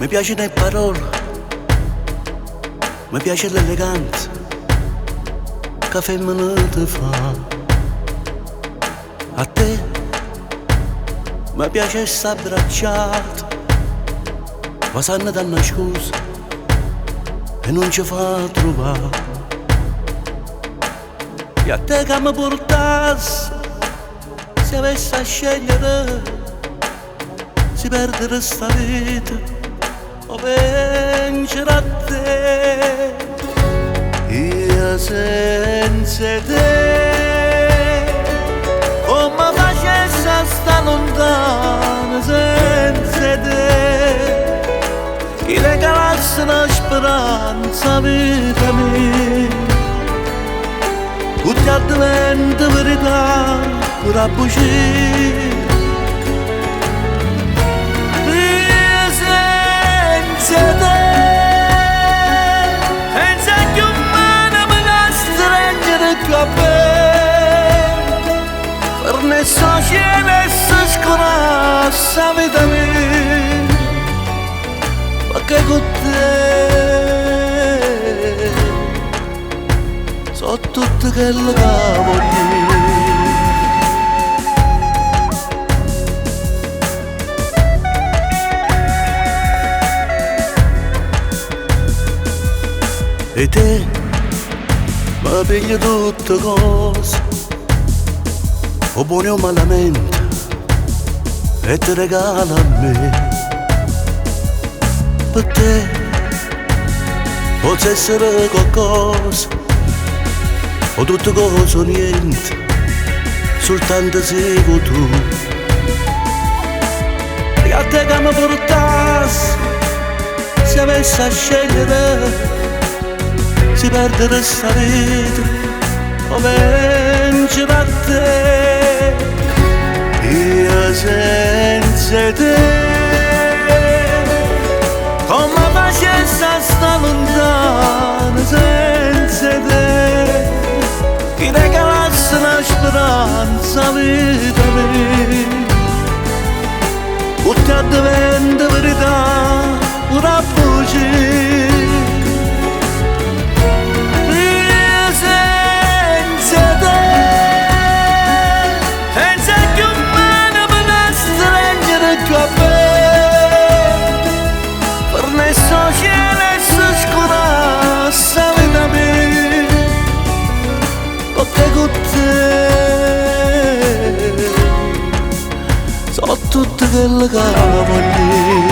Mi piace le parole, mi piace l'eleganza che femmina ti fa. A te mi piace essere abbracciato, ma sanno danno scusa e non ci fa trovare. E a te che mi portassi, se avessi a scegliere, si perde sta vita o vincere a te. Io senza te come facessi a sta lontano senza te, chi regalassi una speranza vita mia, tutti adventi verità pure a bugie. Senza te, senza che un mano mi da stringere più a me, per nessuno cielo si sconosce la vita mia, perché con te so tutto quello che voglio. E te mi pigli tutte cose, o buone o malamente, e ti regala a me. Per te posso essere qualcosa, o tutte cose o niente, soltanto seguo tu. E a te che mi portassi, se avessi a scegliere, si perde questa vita o vincere a te. Io senza te come facessi a sta lontano senza te, chi regalassi una speranza vita mia, tutti adventi verità pure a bugie. Per nessuno cielo si sconosce la vita mia, perché con te so tutto quello che voglio.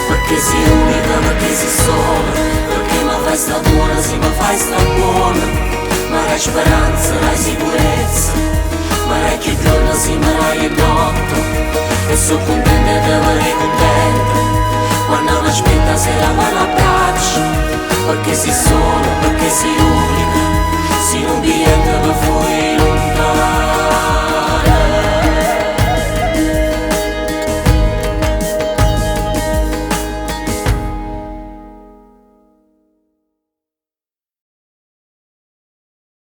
Perché sei unica, perché sei sola, perché mi fai sta buona, se mi fai sta buona. Ma la speranza, la sicurezza, ma la che giorno si mi dai notte, e sono contenta di avere contenta, quando mi aspetta se la mano abbraccia, perché sei sola, perché sei unica,